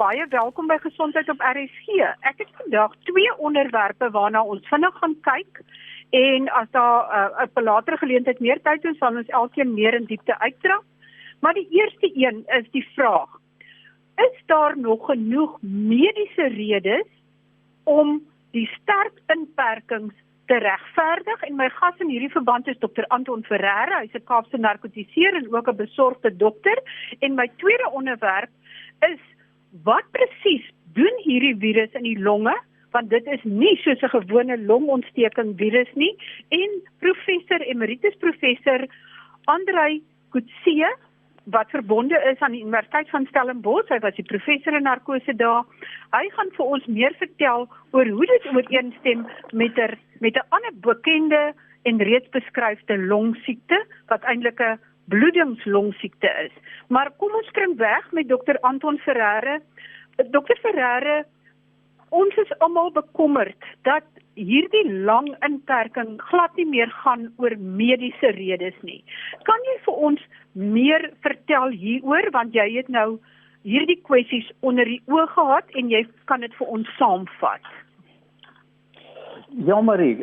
baie welkom by Gesondheid op RSG. Ek het vandag 2 onderwerpe waarna ons vinnig gaan kyk en as daar op 'n latere geleentheid meer tyd is, sal ons elkeen meer in diepte uittrap. Maar die eerste een is die vraag: is daar nog genoeg mediese redes om die sterk inperkings te regverdig? En my gas in hierdie verband is Dr. Anton Verere, hy's 'n Kaapse narkotiseer en ook 'n besorgde dokter. En my tweede onderwerp is, wat presies doen hierdie virus in die longe? Want dit is nie soos 'n gewone longontsteking virus nie. En emeritus professor André Coetzee, wat verbonde is aan die Universiteit van Stellenbosch, hy was die professor in narkose daar. Hy gaan vir ons meer vertel oor hoe dit ooreenstem met 'n ander bekende en reeds beskryfde longsiekte, wat eintlik 'n bloedingslongsiekte is. Maar kom ons spring weg met Dr. Anton Verere. Dr. Verere, ons is almal bekommerd dat hierdie lang inperking glad nie meer gaan oor mediese redes nie. Kan jy vir ons meer vertel hieroor, want jy het nou hierdie kwessies onder die oog gehad en jy kan dit vir ons saamvat. Ja, Marí,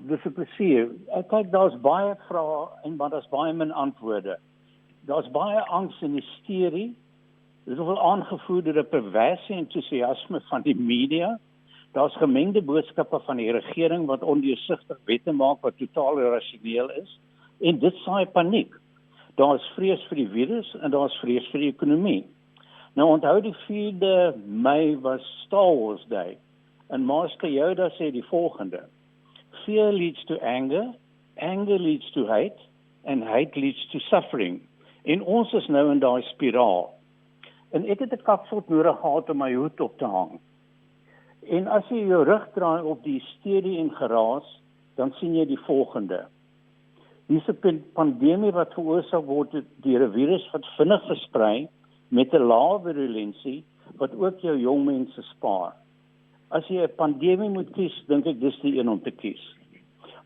dis 'n plesier. Kyk, daar's baie vrae en maar daar's baie min antwoorde. Daar's baie angs en hysterie. Dis nogal aangevoer deur 'n perverse entoesiasme van die media. Daar's gemengde boodskappe van die regering wat ondeursigtig wette maak wat totaal irrasioneel is. En dit saai paniek. Daar's vrees vir die virus en daar's vrees vir die ekonomie. Nou onthou die 4de Mei was Star Wars Day. En Master Yoda sê die volgende: Fear leads to anger, anger leads to hate, and hate leads to suffering. En ons is nou in daai spiraal. En ek het 'n kapsel nodig gehad om my hoed op te hang. En as jy jou rug draai op die hysterie en geraas, dan sien jy die volgende. Dis 'n pandemie wat veroorsaak word deur 'n virus wat vinnig versprei met 'n lae virulensie wat ook jou jong mense spaar. As jy 'n pandemie moet kies, dink ek dis die een om te kies.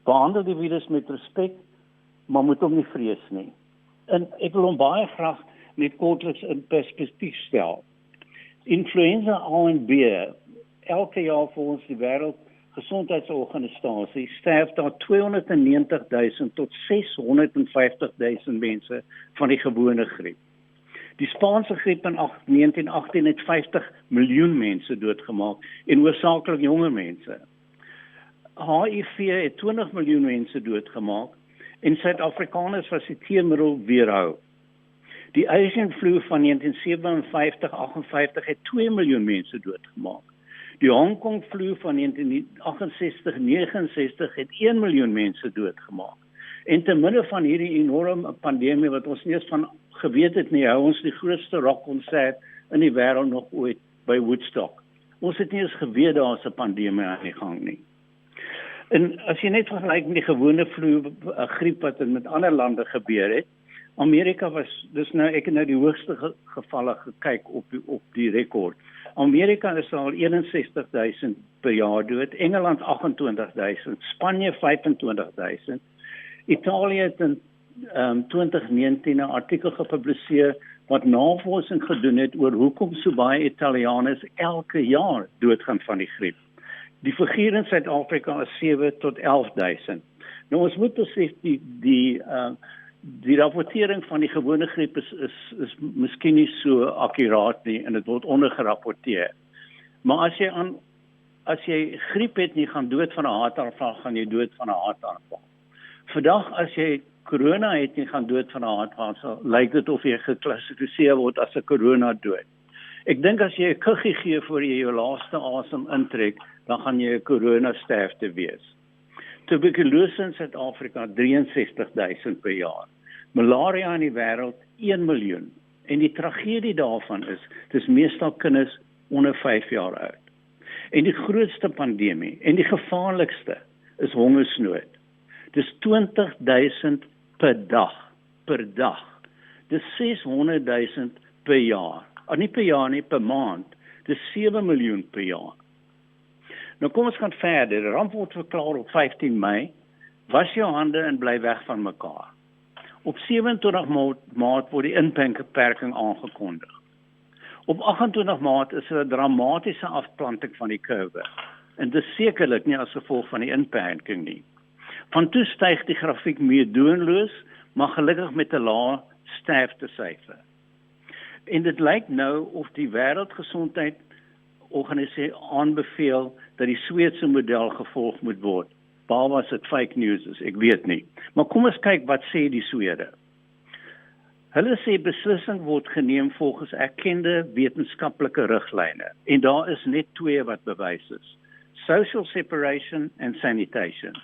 Behandel die virus met respek, maar moet hom nie vrees nie. En ek wil hom baie graag net kortliks in perspektief stel. Influenza A en B, elke jaar volgens die Wêreldgesondheidsorganisasie sterf daar 290.000 tot 650.000 mense van die gewone griep. Die Spaanse griep in 1918 het 50 miljoen mense doodgemaak en hoofsaaklik jonge mense. HIV het 20 miljoen mense doodgemaak en Suid-Afrikaners was die teenmiddel weerhou. Die Asian flu van 1957-58 het 2 miljoen mense doodgemaak. Die Hong Kong flu van 1968-69 het 1 miljoen mense doodgemaak. En te midde van hierdie enorme pandemie wat ons nie eens van geweet het nie, hou ons die grootste rockkonsert in die wêreld nog ooit by Woodstock. Ons het nie eens geweet daar is 'n pandemie aan die gang nie. En as jy net vergelyk met die gewone griep wat met ander lande gebeur het, Amerika was, ek het nou die hoogste gevalle gekyk op die rekord. Amerika is al 61.000 per jaar dood, Engeland 28.000, Spanje 25.000, Italië het in 2019 'n artikel gepubliseer wat navorsing gedoen het oor hoekom so baie Italianers elke jaar doodgaan van die griep. Die figuur in Suid-Afrika is 7 tot 11.000. Nou ons moet besef die rapportering van die gewone griep is miskien nie so akkuraat nie en dit word ondergerapporteer. Maar as jy griep het en jy gaan dood van 'n hartaanval, gaan jy dood van 'n hartaanval. Vandag as jy corona het en gaan dood van 'n hartaanval, lyk dit of jy geklassifiseer word as 'n corona dood. Ek dink as jy 'n kuggie gee voor jy jou laaste asem intrek, dan gaan jy 'n corona sterfte wees. Tuberkulose in Suid-Afrika 63.000 per jaar. Malaria in die wêreld 1 miljoen. En die tragedie daarvan is, dis meestal kinders onder 5 jaar oud. En die grootste pandemie en die gevaarlikste is hongersnood. Dis 20.000 per dag. Dis 600.000 per jaar. Nie per jaar nie, per maand. Dis 7 miljoen per jaar. Nou kom ons gaan verder. Die ramp word verklaar op 15 Mei. Was jou hande en bly weg van mekaar. Op 27 Maart word die inperking aangekondig. Op 28 Maart is 'n dramatiese afplanting van die kurwe. En dis sekerlik nie as gevolg van die inperking nie. Van toe styg die grafiek meedoenloos, maar gelukkig met 'n lae sterftesyfer. En dit lyk nou of die Wêreldgesondheidsorganisasie aanbeveel dat die Sweedse model gevolg moet word. Behalwe as dit fake news is, ek weet nie. Maar kom ons kyk wat sê die Swede. Hulle sê beslissing word geneem volgens erkende wetenskaplike riglyne. En daar is net twee wat bewys is. Social separation and sanitation.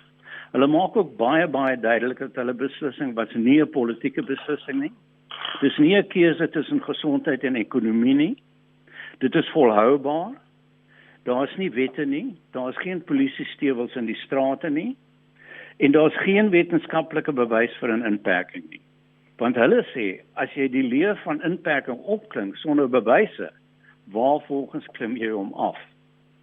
Hulle maak ook baie duidelik dat hulle beslissing was nie 'n politieke beslissing nie. Dis nie 'n keuse tussen gesondheid en ekonomie nie. Dit is volhoubaar. Daar is nie wette nie. Daar is geen polisiestewels in die strate nie. En daar is geen wetenskaplike bewys vir 'n inperking nie. Want hulle sê, as jy die leer van inperking opklim sonder bewyse, waarvolgens klim jy hom af?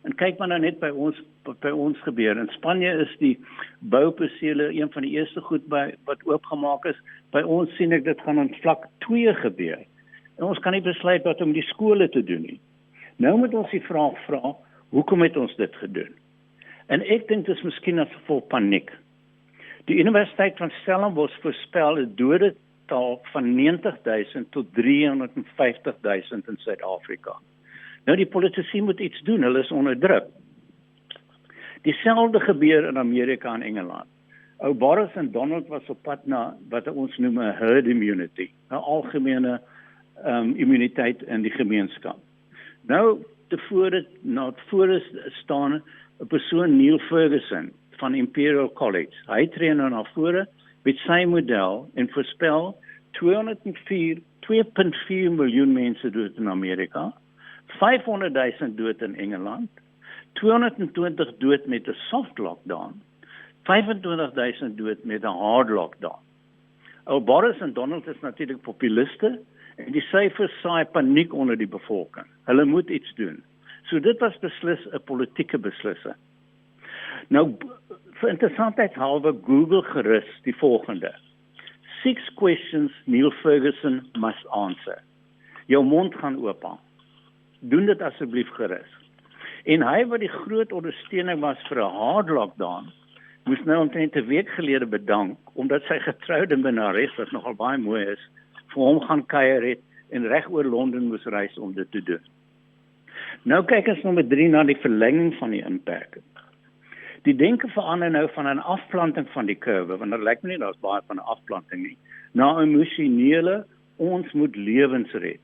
En kyk maar nou net by ons gebeur. In Spanje is die boupersele een van die eerste goed wat oopgemaak is. By ons sien ek dit gaan in vlak 2 gebeur. En ons kan nie besluit wat om die skole te doen nie. Nou moet ons die vraag vra, hoekom het ons dit gedoen? En ek dink dit is miskien as gevolg paniek. Die Universiteit van Stellenbosch voorspel 'n dodetal van 90.000 tot 350.000 in Suid-Afrika. Nou die politici moet iets doen, hulle is onder druk. Dieselfde gebeur in Amerika en Engeland. Ou Boris en Donald was op pad na wat ons noem 'n herd immunity, 'n algemene immuniteit in die gemeenskap. Nou voor staan 'n persoon, Neil Ferguson van Imperial College. Hy tree nou na vore met sy model en voorspel 2.4 miljoen mense dood in Amerika, 500.000 dood in Engeland, 220 dood met 'n soft lockdown, 25.000 dood met 'n hard lockdown. Ou Boris en Donald is natuurlik populiste en die syfers saai paniek onder die bevolking. Hulle moet iets doen. So dit was beslis 'n politieke beslissing. Nou, vir interessantheidshalwe Google gerus die volgende. 6 questions Neil Ferguson must answer. Jou mond gaan oop. Doen dit asseblief gerus. En hy wat die groot ondersteuning was vir 'n hard lockdown, moes nou omtrent 'n week gelede bedank, omdat sy getroude minnares, wat nogal baie mooi is, vir hom gaan kuier het en reg oor Londen moes reis om dit te doen. Nou kyk ons nommer 3 na die verlenging van die inperking. Die denke verander nou van 'n afplanting van die kurwe, want dit lyk my nie daar's baie van 'n afplanting nie, na 'n emosionele, ons moet lewens red.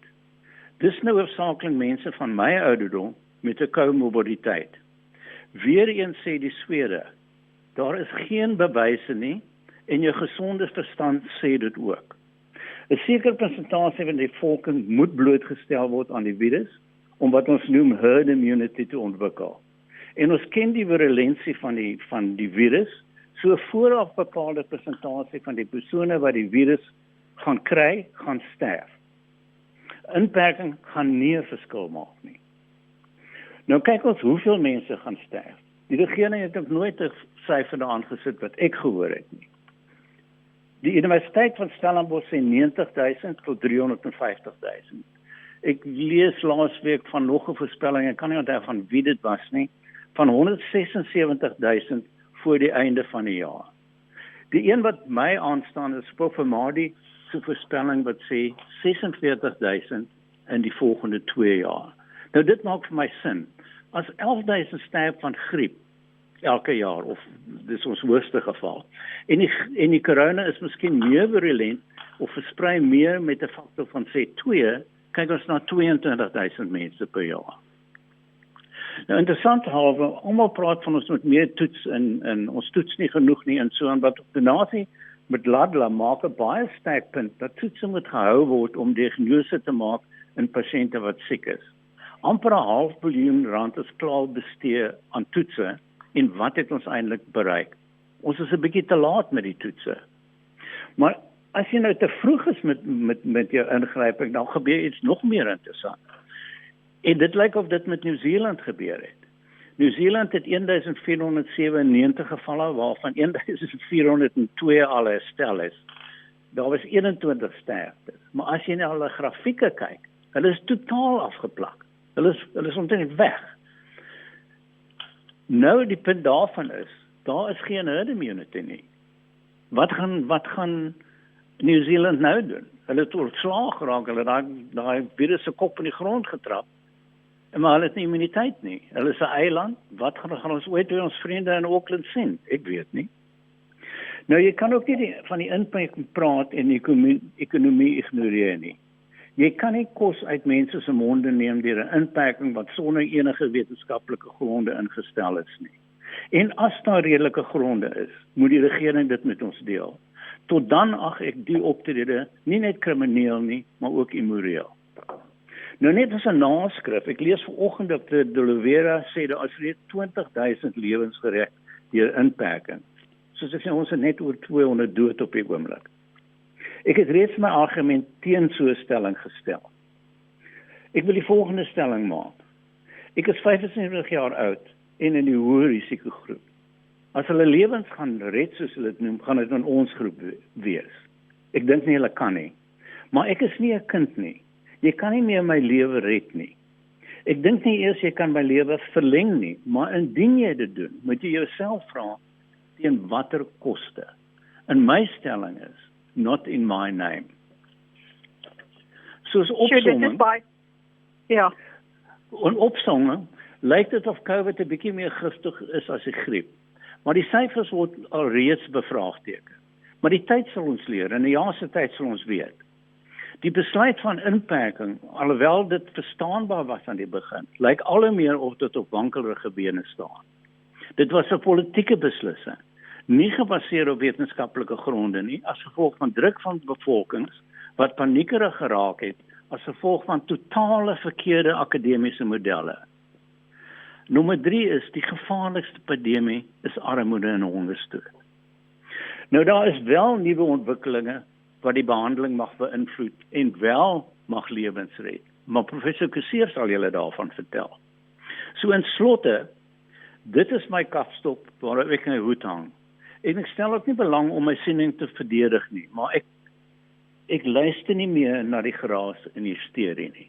Dis nou hoofsaaklik mense van my ouderdom met 'n komorbiditeit. Weereens sê die Swede, daar is geen bewyse nie en jou gesonde verstand sê dit ook. 'n Sekere persentasie van die bevolking moet blootgestel word aan die virus om wat ons noem herd immunity te ontwikkel. En ons ken die virulensie van die virus, so vooraf bepaalde persentasie van die persone wat die virus gaan kry, gaan sterf. Inperking gaan nie 'n verskil maak nie. Nou kyk ons hoeveel mense gaan sterf. Die regering het ook nooit 'n syfer daaraan gesit wat ek gehoor het nie. Die Universiteit van Stellenbosch sê 90.000 tot 350.000. Ek lees laasweek van nog 'n voorspelling, ek kan nie onthou van wie dit was nie, van 176.000 voor die einde van die jaar. Die een wat my aanstaan is Prof Marí se voorspelling wat sê 46.000 in die volgende 2 jaar. Nou dit maak vir my sin. As 11.000 sterf van griep elke jaar, of dis ons hoogste geval, en die corona is miskien meer virulent, of versprei meer met 'n faktor van sê 2, kyk ons na 22.000 mense per jaar. Nou interessant halwe, almal praat van ons moet meer toets en ons toets nie genoeg nie en so en wat op die nasie met Ladla maak 'n baie sterk punt dat toetse moet gehou word om diagnose te maak in pasiënte wat siek is. Amper 0,5 biljoen rand is klaar bestee aan toetse en wat het ons eintlik bereik? Ons is 'n bietjie te laat met die toetse. Maar as jy nou te vroeg is met jou ingryping, dan gebeur iets nog meer interessant. En dit lyk of dit met Nieu-Seeland gebeur het. Nieu-Seeland het 1497 gevalle, waarvan 1402 al herstel is. Daar was 21 sterftes. Maar as jy na hulle grafieke kyk, Hulle is totaal afgeplak. Hulle is omtrent weg. Nou die punt daarvan is, daar is geen herd immunity nie. Wat gaan New Zealand nou doen? Hulle het ontslaag geraak, hulle het daai virus se kop in die grond getrap. Maar hulle het nie immuniteit nie. Hulle is 'n eiland. Wat gaan ons ooit weer ons vriende in Auckland sien? Ek weet nie. Nou jy kan ook nie van die inperking praat en die ekonomie ignoreer nie. Jy kan nie kos uit mense se monde neem deur 'n inperking wat sonder enige wetenskaplike gronde ingestel is nie. En as daar redelike gronde is, moet die regering dit met ons deel. Tot dan ag ek die optrede nie net krimineel nie, maar ook immoreel. Nou net as 'n naskrif, ek lees vanoggend dat de Oliveira sê daar is reeds 20,000 lewens gered deur inperking. Soos ek sê, ons het net oor 200 dood op die oomblik. Ek het reeds my argument teen so 'n stelling gestel. Ek wil die volgende stelling maak. Ek is 75 jaar oud en in die hoë risikogroep. As hulle lewens gaan red, soos hulle dit noem, gaan dit in ons groep wees. Ek dink nie hulle kan nie. Maar ek is nie 'n kind nie. Jy kan nie meer my lewe red nie. Ek dink nie eers jy kan my lewe verleng nie, maar indien jy dit doen, moet jy jouself vra teen watter koste. En my stelling is, not in my name. Soos opsomming, ja. En opsomming, lyk dit of COVID 'n bietjie meer giftig is as die griep. Maar die syfers word alreeds bevraagteken. Maar die tyd sal ons leer, en 'n jaar se tyd sal ons weet. Die besluit van inperking, alhoewel dit verstaanbaar was aan die begin, lyk al hoe meer of dit op wankelrige bene staan. Dit was 'n politieke beslissing, nie gebaseer op wetenskaplike gronde nie, as gevolg van druk van bevolkings wat paniekerig geraak het as gevolg van totale verkeerde akademiese modelle. Nommer 3 is die gevaarlikste pandemie is armoede en hongersnood. Nou daar is wel nuwe ontwikkelinge wat die behandeling mag beïnvloed en wel mag lewens red. Maar professor Coetzee sal julle daarvan vertel. So in slotte, dit is my kapstok waarop ek my hoed hang. En ek stel ook nie belang om my siening te verdedig nie, maar ek luister nie meer na die geraas en die hysterie nie.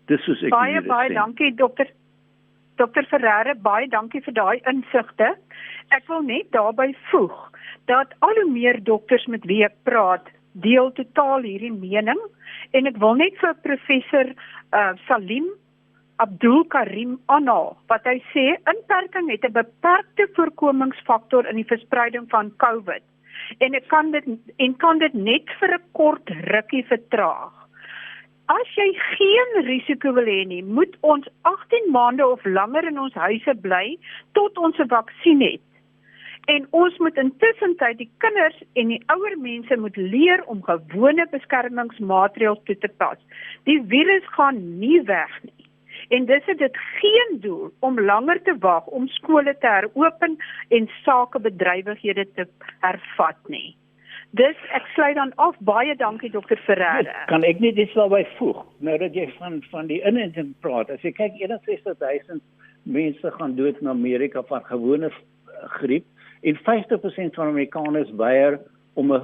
Dis soos ek Baie dankie Dr. Ferreira, baie dankie vir daai insigte. Ek wil net daarby voeg dat al hoe meer dokters met wie ek praat, deel totaal hierdie mening en ek wil net vir professor Salim Abdul Karim aanhaal wat hy sê, inperking het 'n beperkte voorkomingsfaktor in die verspreiding van COVID en kan dit net vir 'n kort rukkie vertraag. As jy geen risiko wil hê nie, moet ons 18 maande of langer in ons huise bly tot ons 'n vaksin het. En ons moet intussen die kinders en die ouer mense moet leer om gewone beskermingsmaatreëls toe te pas. Die virus gaan nie weg nie. En dis het dit geen doel om langer te wag om skole te heropen en sakebedrywighede te hervat nie. Dus ek sluit dan af. Baie dankie Dr. Ferreira. Kan ek net iets daarby voeg? Nou dat jy van die inenting praat. As jy kyk 61,000 mense gaan dood in Amerika van gewone griep en 50% van Amerikaners weier om 'n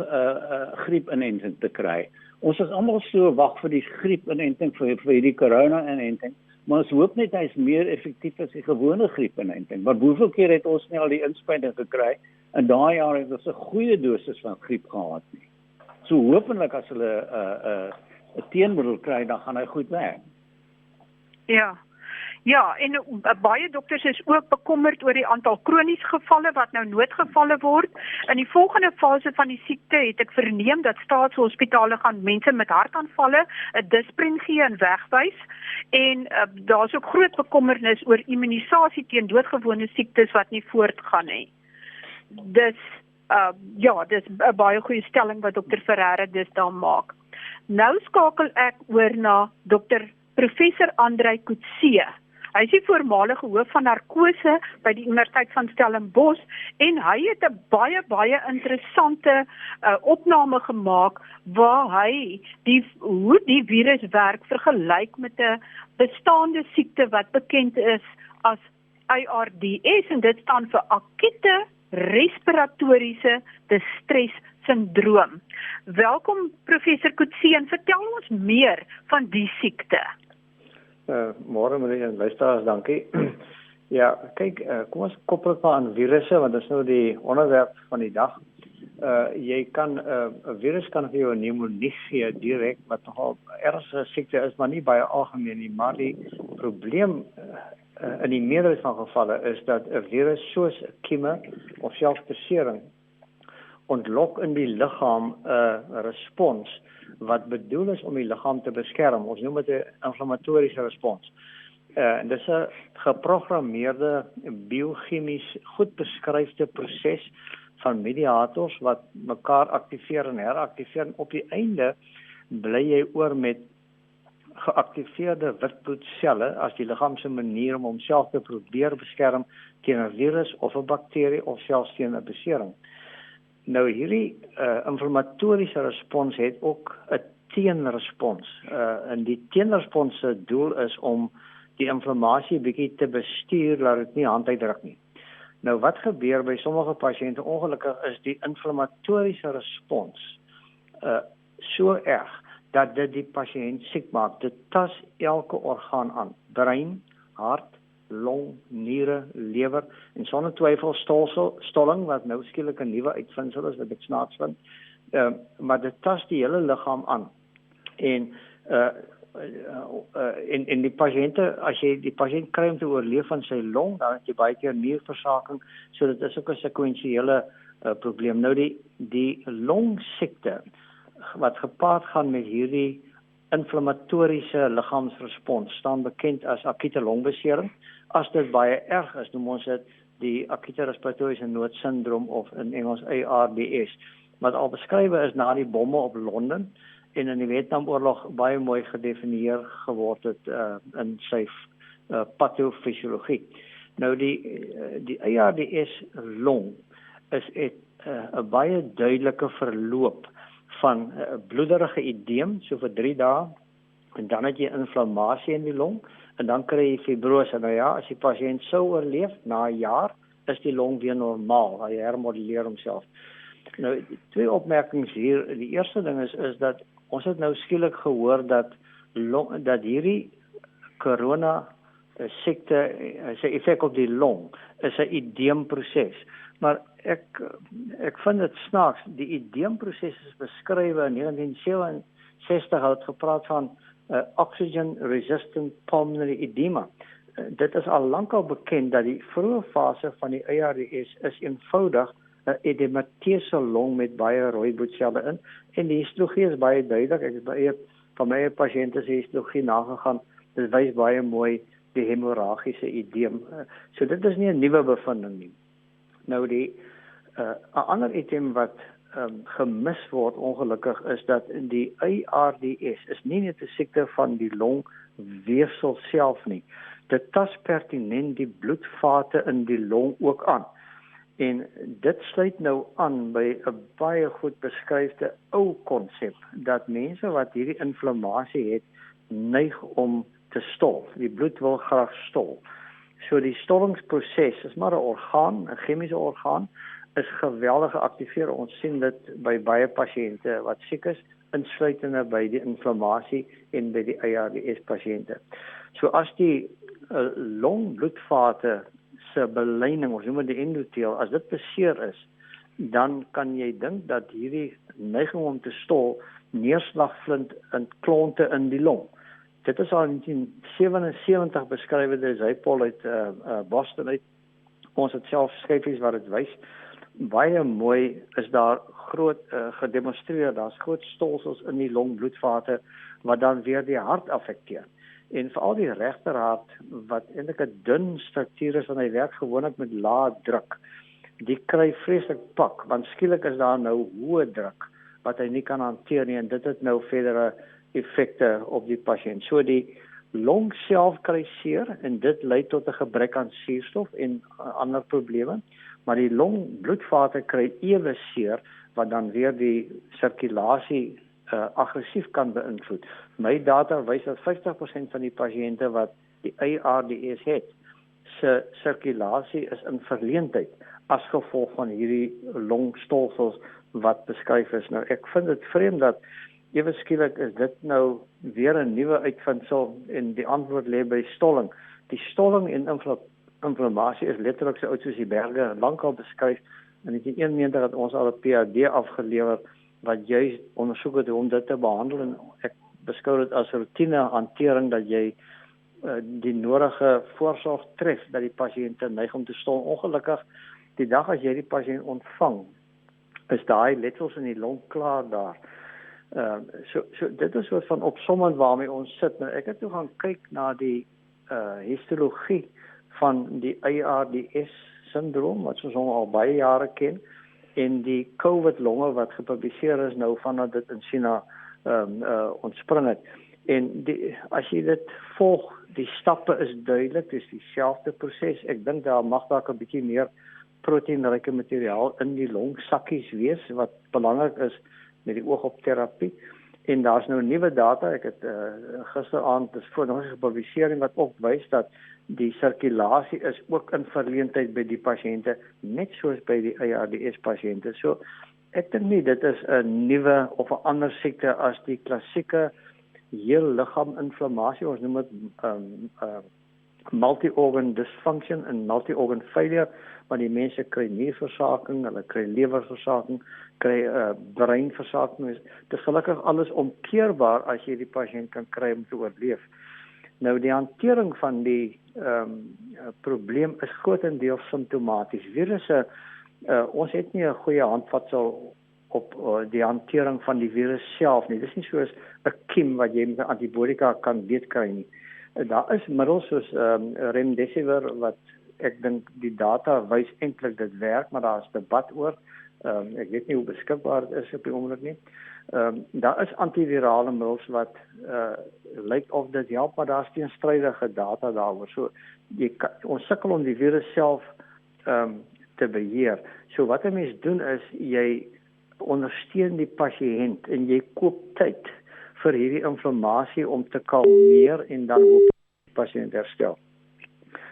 griepinenting te kry. Ons is almal so wag vir die griepinenting vir hierdie corona-inenting, maar ons hoop net hy is meer effektief as die gewone griepinenting. Maar hoeveel keer het ons nie al die inspuiting gekry? En daai jaar het ons 'n goeie dosis van griep gehad nie. So hopelik as hulle 'n teenmiddel kry, dan gaan hy goed werk. Ja, en baie dokters is ook bekommerd oor die aantal kroniese gevalle wat nou noodgevalle word. In die volgende fase van die siekte het ek verneem dat staatshospitale gaan mense met hartaanvalle 'n disprin gee en wegwys. En daar's ook groot bekommernis oor immunisasie teen doodgewone siektes wat nie voortgaan nie. Dis 'n baie goeie stelling wat Dr. Ferreira dus dan maak. Nou skakel ek oor na Professor André Coetzee. Hy is die voormalige hoof van narkose by die Universiteit van Stellenbosch en hy het 'n baie interessante opname gemaak waar hy hoe die virus werk vergelyk met 'n bestaande siekte wat bekend is as ARDS en dit staan vir akute respiratoriese distress sindroom. Welkom Professor Coetzee en vertel ons meer van die siekte. Môre meneer en luisteraars, dankie. Ja, kyk, kom ons koppel dit maar aan virusse, want dit is nou die onderwerp van die dag. Jy kan 'n virus kan vir jou 'n pneumonie gee direk, wat nogal ernstige siekte is, maar nie baie algemeen nie. Maar die probleem in die meerderheid van gevalle is dat 'n virus soos 'n kieme of selfs besering ontlok in die liggaam 'n respons wat bedoel is om die liggaam te beskerm. Ons noem dit 'n inflammatoriese respons. Dis 'n geprogrammeerde biochemies goed beskryfde proses van mediators wat mekaar aktiveer en heraktiveer, en op die einde bly jy oor met geaktiveerde witbloedselle as die liggaam se manier om homself te probeer beskerm teen 'n virus of 'n bakterie of selfs teen 'n besering. Nou hierdie inflammatoriese respons het ook 'n teenrespons. En die teenrespons se doel is om die inflammasie bietjie te bestuur dat dit nie hand uitdruk nie. Nou wat gebeur by sommige pasiënte ongelukkig is die inflammatoriese respons so erg dat dit die pasiënt siek maak. Dit tas elke orgaan aan. Brein, hart, long, niere, lewer en sonder twyfel stolling wat nou skielik 'n nuwe uitvinding is wat ek snaaks vind. Maar dit tas die hele liggaam aan. En in die pasiënte, as jy die pasiënt kry om te oorleef van sy long, dan het jy baie keer nierversaking, so dit is ook 'n sekwensiële probleem. Nou die longsiekte wat gepaard gaan met hierdie inflammatoriese liggaamsrespons staan bekend as akute longbesering. As dit baie erg is, noem ons dit die akute respiratoriese noodsindroom of in Engels ARDS, wat al beskrywe is na die bomme op Londen en in die Vietnamoorlog baie mooi gedefinieer geword het in sy patofisiologie. Nou die ARDS long is 'n baie duidelike verloop van bloederige edeem, so vir 3 dae, en dan het jy inflammasie in die long, en dan kry jy fibrose. Nou ja, as die pasiënt sou oorleef, na 'n jaar, is die long weer normaal, hy hermoduleer homself. Nou, 2 opmerkings hier. Die eerste ding is dat ons het nou skielik gehoor dat hierdie corona siekte sy effek op die long is 'n edeemproses. Maar ek vind dit snaaks. Die edeemproses is beskrywe in 1967 het gepraat van oxygen resistant pulmonary edema. Dit is al lankal bekend dat die vroeë fase van die ARDS is eenvoudig 'n edemateuse long met baie rooi bloedselle in, en die histologie is baie duidelik. Ek het van my pasiënte se histologie nagegaan. Dit wys baie mooi die hemorragiese edeem. So dit is nie 'n nuwe bevinding nie. Nou 'n ander item wat gemis word ongelukkig is dat die ARDS is nie net 'n siekte van die longweefsel self nie. Dit tas pertinent die bloedvate in die long ook aan. En dit sluit nou aan by 'n baie goed beskryfde ou konsep dat mense wat hierdie inflammasie het, neig om te stol. Die bloed wil graag stol. So die stollingsproses is maar 'n orgaan, 'n chemiese orgaan, is geweldig geaktiveer. Ons sien dit by baie pasiënte wat siek is, insluitende by die inflammasie en by die ARDS pasiënte. So as die longbloedvate se beleining, ons noem dit die endoteel, as dit beseer is, dan kan jy dink dat hierdie neiging om te stol neerslag vind in klonte in die long. Dit is al in 1977 beskrywe deur Zypol uit Boston uit. Ons het self skyfies wat dit wys. Baie mooi is daar groot gedemonstreer, daar's groot stolsels in die longbloedvate wat dan weer die hart affekteer. En veral die regterhart wat eintlik 'n dun struktuur is, want hy werk gewoonlik met lae druk. Die kry vreeslik pak, want skielik is daar nou hoë druk wat hy nie kan hanteer nie, en dit het nou verdere effekte op die pasiënt. So die long self kry seer en dit lei tot 'n gebrek aan suurstof en ander probleme, maar die longbloedvate kry ewe seer wat dan weer die sirkulasie aggressief kan beïnvloed. My data wys dat 50% van die pasiënte wat die ARDS het, se sirkulasie is in verleentheid as gevolg van hierdie longstolsels wat beskryf is. Nou ek vind dit vreemd dat ewe skielik is dit nou weer 'n nuwe uitvindsel en die antwoord lê by stolling. Die stolling en inflammasie is letterlik so oud soos die berge, lankal beskryf en in 1991 het ons al 'n PhD afgelewer wat juist ondersoek het om dit te behandel en ek beskou dit as routine hantering dat jy die nodige voorsorg tref dat die pasiënte neig om te stol. Ongelukkig die dag as jy die pasiënt ontvang is daai letsels in die long klaar daar. So dit is wat van opsommend waarmee ons sit. Nou ek het toe gaan kyk na die histologie van die ARDS syndroom wat ons al baie jare ken en die COVID longe wat gepubliseer is nou vanaf dit in China ontspring het. En as jy dit volg, die stappe is duidelik, dis dieselfde proses. Ek dink daar mag dalk 'n bietjie meer proteïnryke materiaal in die longsakkies wees wat belangrik is met die oog op terapie. En daar's nou nuwe data, ek het gisteraand dis voor nog 'n publisering wat ook wys dat die sirkulasie is ook in verleentheid by die pasiënte, net soos by die ARDS pasiënte. So ek dink nie dit is 'n nuwe of 'n ander siekte as die klassieke heel liggaam inflammasie, ons noem dit multi-organ dysfunction en multi-organ failure, maar die mense kry nierversaking, hulle kry lewerversaking, kry breinversaking. Dit is gelukkig alles omkeerbaar as jy die pasiënt kan kry om te oorleef. Nou die hantering van die probleem is grootendeels simptomaties. Virusse, ons het nie 'n goeie handvatsel op die hantering van die virus self nie. Dit is nie soos 'n kiem wat jy met 'n antibiotika kan beetkry nie. Daar is middels soos remdesivir wat ek dink die data wys eintlik dit werk, maar daar is debat oor. Ek weet nie hoe beskikbaar dit is op die oomblik nie. Daar is antivirale middels wat lyk of dit help, maar daar is teenstrydige data daaroor. So ons sukkel om die virus self te beheer. So wat 'n mens doen is jy ondersteun die pasiënt en jy koop tyd vir hierdie inflammasie om te kalmeer en dan hoop die pasiënt herstel.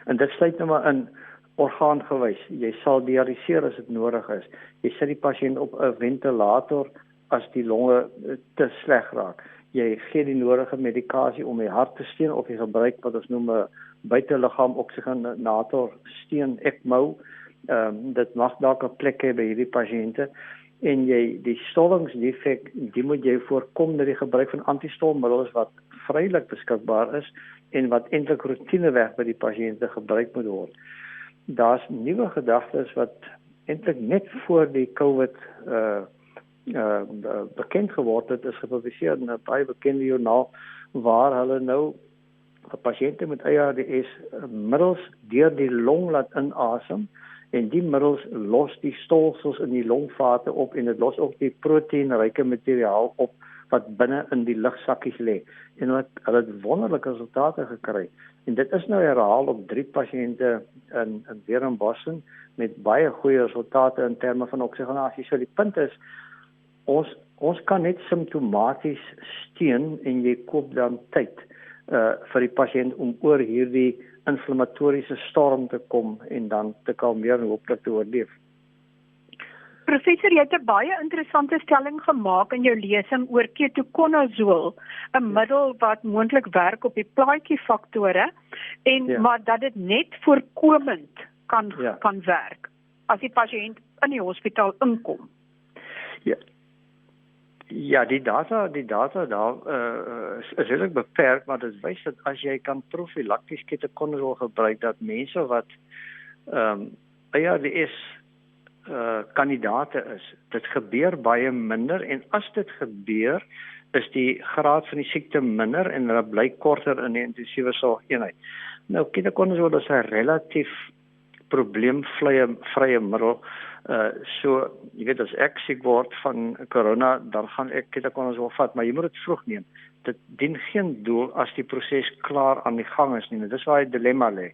En dit sluit nou maar in orgaangewys. Jy sal dialiseer as dit nodig is. Jy sit die pasiënt op 'n ventilator as die longe te sleg raak. Jy gee die nodige medikasie om die hart te steun of jy gebruik wat ons noem 'n buiteliggaam oksigenator steun ECMO. Dit mag dalk 'n plek hê by hierdie pasiënte. En die stollingsdefek, die moet jy voorkom met die gebruik van antistolmiddels wat vrylik beskikbaar is en wat eintlik routineweg by die pasiënte gebruik moet word. Daar's nuwe gedagtes wat eintlik net voor die COVID bekend geword het, is gepubliseer in 'n baie bekende joernaal waar hulle nou pasiënte met ARDS middels deur die long laat inasem. En die middels los die stolsels in die longvate op en dit los ook die proteïnryke materiaal op wat binne in die lugsakkies lê. En hulle het wonderlike resultate gekry. En dit is nou herhaal op 3 pasiënte in Boston met baie goeie resultate in terme van oksigenasie. So die punt is ons kan net simptomaties steun en jy koop dan tyd vir die pasiënt om oor hierdie inflammatoriese storm te kom en dan te kalmeer en hooplik te oorleef. Professor, jy het 'n baie interessante stelling gemaak in jou lesing oor ketoconazole, 'n middel wat moontlik werk op die plaatjiefaktore en maar dat dit net voorkomend kan werk as die pasiënt in die hospitaal inkom. Ja, die data daar is redelijk beperk, maar dit wys dat as jy kan profilakties ketoconazole gebruik, dat mense wat ARDS kandidate is, dit gebeur baie minder en as dit gebeur, is die graad van die siekte minder en hulle bly korter in die intensiewe sorgeenheid. Nou, ketoconazole is 'n relatief probleemvrye middel. So, jy weet, as ek siek word van corona, dan gaan ek ketoconazole vat, maar jy moet dit vroeg neem. Dit dien geen doel as die proses klaar aan die gang is nie. Dis waar die dilemma lê.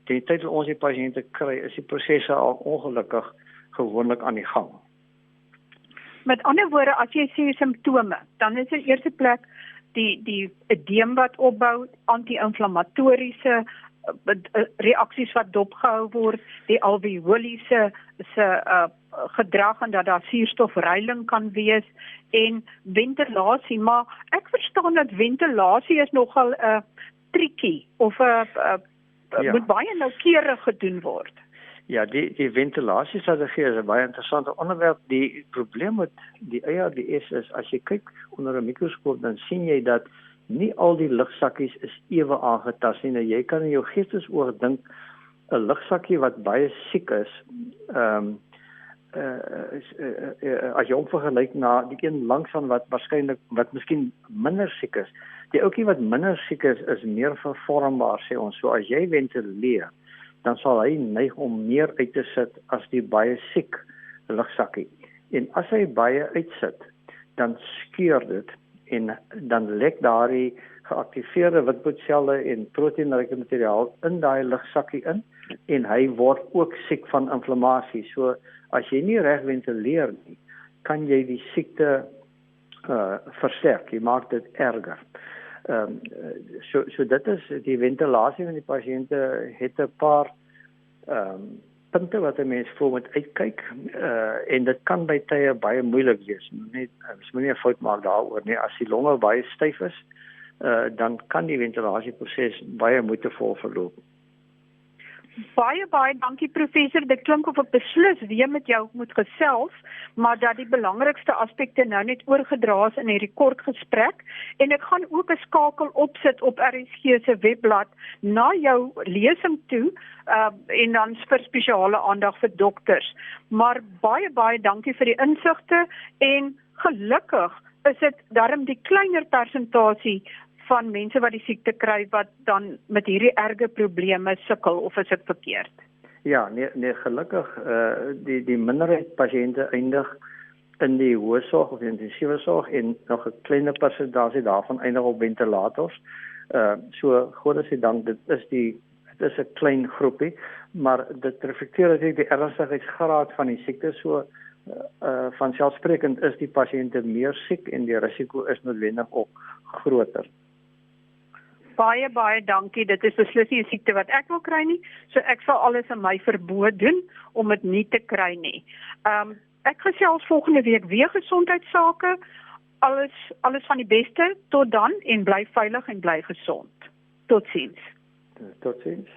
Die tyd wat ons die pasiënte kry, is die prosesse al ongelukkig gewoonlik aan die gang. Met ander woorde, as jy sê simptome, dan is in eerste plek die edeem wat opbou, anti-inflammatoriese reaksies wat dopgehou word, die alveoliese gedrag en dat daar suurstofreiling kan wees en ventilasie, maar ek verstaan dat ventilasie is nogal 'n triekie of moet baie noukeurig gedoen word. Ja, die ventilasiestrategie is 'n baie interessante onderwerp. Die probleem met die ARDS is as jy kyk onder 'n mikroskoop dan sien jy dat nie al die lugsakkies is ewe aangetast nie. Nou, jy kan in jou geestesoog dink 'n lugsakkie wat baie siek is, as jy hom vergelyk na die een langsaan wat miskien minder siek is. Die ouetjie wat minder siek is meer vervormbaar, sê ons. So as jy ventileer, dan sal hy neig om meer uit te sit as die baie siek lugsakkie. En as hy baie uitsit, dan skeur dit en dan lek daardie geaktiveerde witbloedselle en proteïenryke materiaal in daai lugsakkie in en hy word ook siek van inflammasie. So as jy nie reg ventileer nie, kan jy die siekte versterk. Jy maak dit erger. So dit is die ventilasie van die pasiënte het 'n paar punte wat 'n mens voor moet uitkyk en dit kan by tye baie moeilik wees. Mens moet nie 'n fout maak daaroor nie. As die longe baie styf is, dan kan die ventilasieproses baie moeitevol verloop. Baie dankie professor. Dit klink of ek beslis weer met jou moet gesels, maar dat die belangrikste aspekte nou net oorgedra is in hierdie kort gesprek en ek gaan ook 'n skakel opsit op RSG se webblad na jou lesing toe en dan vir spesiale aandag vir dokters. Maar baie dankie vir die insigte en gelukkig is dit darm die kleiner persentasie van mense wat die siekte kry wat dan met hierdie erge probleme sukkel, of is dit verkeerd? Ja, nee gelukkig die minderheid pasiënte eindig in die hoë sorg of intensiewe sorg en nog 'n kleiner persentasie daarvan eindig op ventilators. So goddank dit is 'n klein groepie, maar dit reflekteer natuurlik die ernstigheidsgraad van die siekte. So vanselfsprekend is die pasiënte meer siek en die risiko is noodwendig ook groter. Baie dankie. Dit is beslis nie 'n siekte wat ek wil kry nie, so ek sal alles in my vermoë doen om dit nie te kry nie. Ek gesels volgende week weer gesondheidsake. Alles van die beste tot dan en bly veilig en bly gesond. Totsiens. Totsiens.